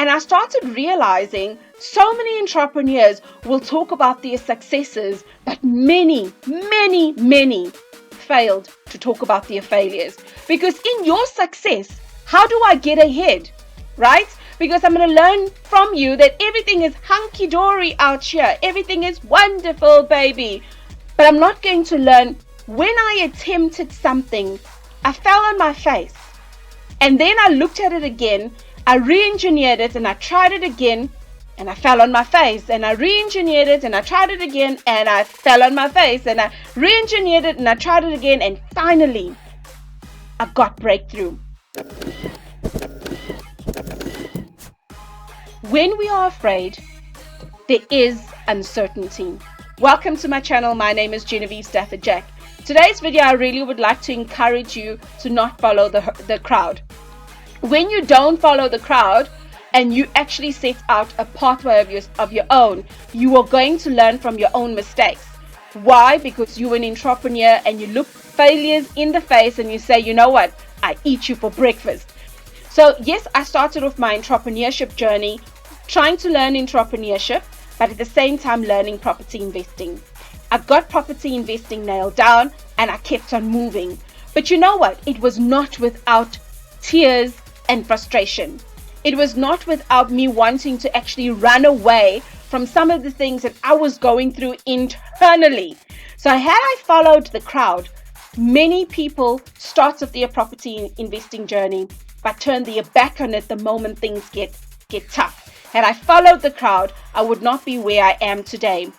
And I started realizing so many entrepreneurs will talk about their successes, but many failed to talk about their failures. Because in your success, how do I get ahead? Right? Because I'm going to learn from you that everything is hunky-dory out here. Everything is wonderful, baby. But I'm not going to learn when I attempted something, I fell on my face. And then I looked at it again, I re-engineered it and I tried it again and I fell on my face. And I re-engineered it and I tried it again and I fell on my face. And I re-engineered it and I tried it again, and finally I got breakthrough. When we are afraid, there is uncertainty. Welcome to my channel. My name is Genevieve Stafford Jack. Today's video, I really would like to encourage you to not follow the crowd. When you don't follow the crowd and you actually set out a pathway of your own, you are going to learn from your own mistakes. Why? Because you're an entrepreneur and you look failures in the face and you say, you know what? I eat you for breakfast. So yes, I started off my entrepreneurship journey trying to learn entrepreneurship, but at the same time learning property investing. I got property investing nailed down and I kept on moving. But you know what? It was not without tears and frustration. It was not without me wanting to actually run away from some of the things that I was going through internally. So had I followed the crowd, many people start off their property investing journey but turn their back on it the moment things get tough. Had I followed the crowd, I would not be where I am today.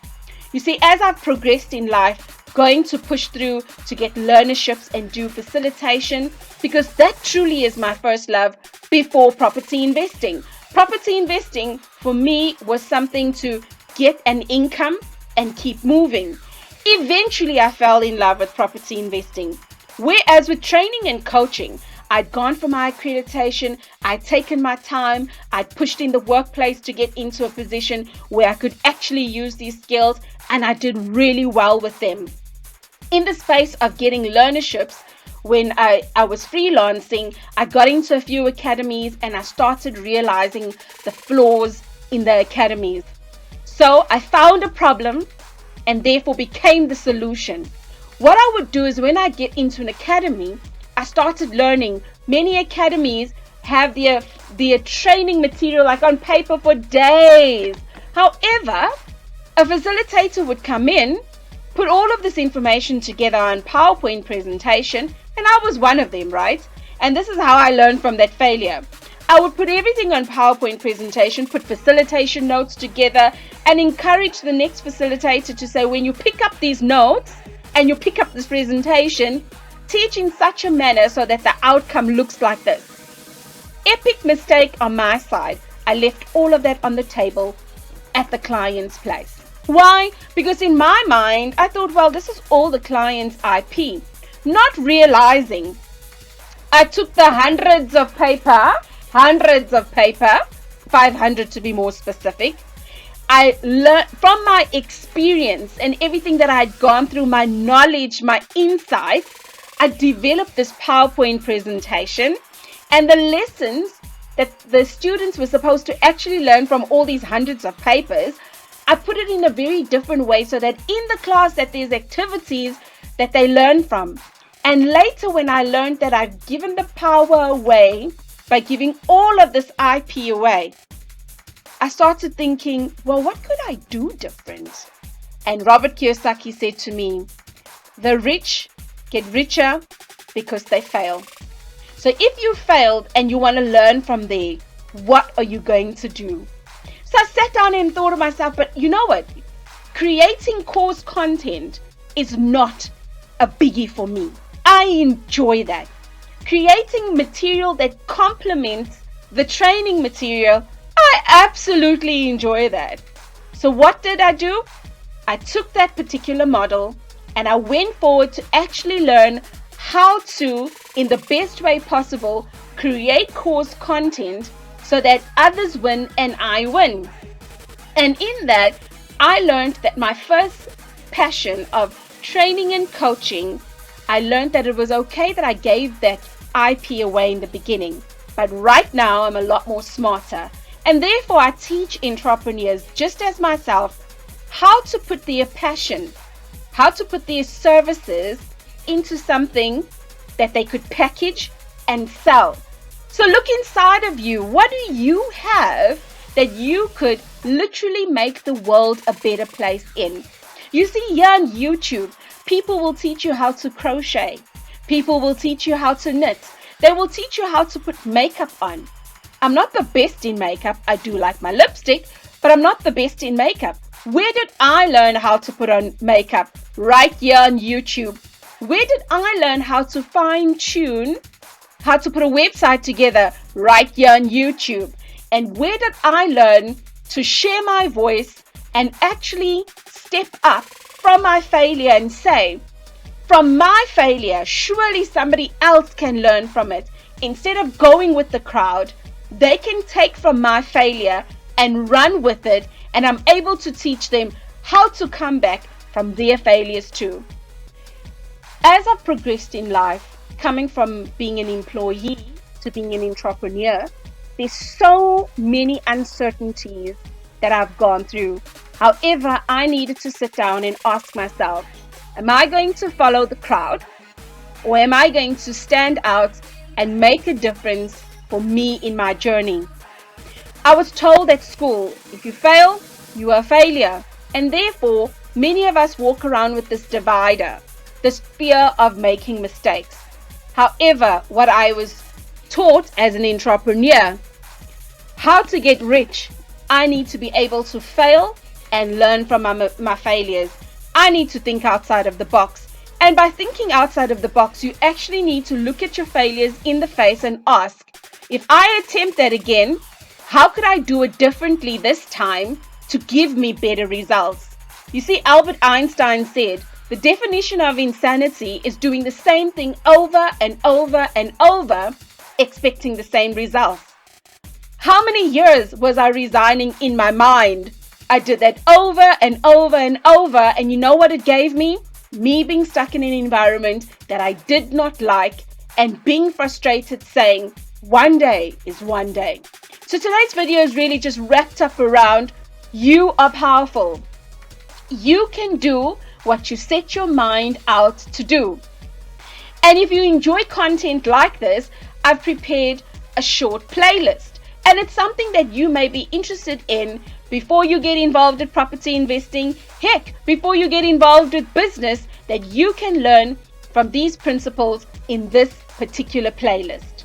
You see, as I've progressed in life, going to push through to get learnerships and do facilitation, because that truly is my first love before property investing. Property investing for me was something to get an income and keep moving. Eventually, I fell in love with property investing. Whereas with training and coaching, I'd gone for my accreditation, I'd taken my time, I'd pushed in the workplace to get into a position where I could actually use these skills, and I did really well with them. In the space of getting learnerships, when I was freelancing, I got into a few academies and I started realizing the flaws in the academies. So I found a problem and therefore became the solution. What I would do is when I get into an academy, I started learning. Many academies have their training material like on paper for days. However, a facilitator would come in, put all of this information together on PowerPoint presentation, and I was one of them, right? And this is how I learned from that failure. I would put everything on PowerPoint presentation, put facilitation notes together, and encourage the next facilitator to say, when you pick up these notes and you pick up this presentation, teach in such a manner so that the outcome looks like this. Epic mistake on my side. I left all of that on the table at the client's place. Why? Because in my mind, I thought, well, this is all the client's IP. Not realizing I took the hundreds of paper, 500 to be more specific. I learned from my experience and everything that I had gone through, my knowledge, my insights. I developed this PowerPoint presentation, and the lessons that the students were supposed to actually learn from all these hundreds of papers, I put it in a very different way so that in the class that there's activities that they learn from. And later when I learned that I've given the power away by giving all of this IP away, I started thinking, well, what could I do different? And Robert Kiyosaki said to me, the rich get richer because they fail. So if you failed and you want to learn from there, what are you going to do? So I sat down and thought to myself, but you know what? Creating course content is not a biggie for me. I enjoy that. Creating material that complements the training material, I absolutely enjoy that. So what did I do? I took that particular model and I went forward to actually learn how to, in the best way possible, create course content so that others win and I win. And in that, I learned that my first passion of training and coaching, I learned that it was okay that I gave that IP away in the beginning. But right now, I'm a lot more smarter. And therefore, I teach entrepreneurs, just as myself, how to put their passion, how to put their services into something that they could package and sell. So look inside of you. What do you have that you could literally make the world a better place in? You see, here on YouTube, people will teach you how to crochet. People will teach you how to knit. They will teach you how to put makeup on. I'm not the best in makeup. I do like my lipstick, but I'm not the best in makeup. Where did I learn how to put on makeup? Right here on YouTube. Where did I learn how to fine tune, how to put a website together? Right here on YouTube. And where did I learn to share my voice and actually step up from my failure and say, from my failure, surely somebody else can learn from it. Instead of going with the crowd, they can take from my failure and run with it, and I'm able to teach them how to come back from their failures too. As I've progressed in life, coming from being an employee to being an entrepreneur, there's so many uncertainties that I've gone through. However, I needed to sit down and ask myself, am I going to follow the crowd, or am I going to stand out and make a difference for me in my journey? I was told at school, if you fail, you are a failure. And therefore, many of us walk around with this divider, this fear of making mistakes. However, what I was taught as an entrepreneur, how to get rich, I need to be able to fail and learn from my failures. I need to think outside of the box. And by thinking outside of the box, you actually need to look at your failures in the face and ask, if I attempt that again, how could I do it differently this time to give me better results? You see, Albert Einstein said, the definition of insanity is doing the same thing over and over and over, expecting the same results. How many years was I resigning in my mind? I did that over and over and over, and you know what it gave me? Me being stuck in an environment that I did not like and being frustrated, saying, one day is one day. So today's video is really just wrapped up around you are powerful. You can do what you set your mind out to do. And if you enjoy content like this, I've prepared a short playlist. And it's something that you may be interested in before you get involved in property investing. Heck, before you get involved with business, that you can learn from these principles in this particular playlist.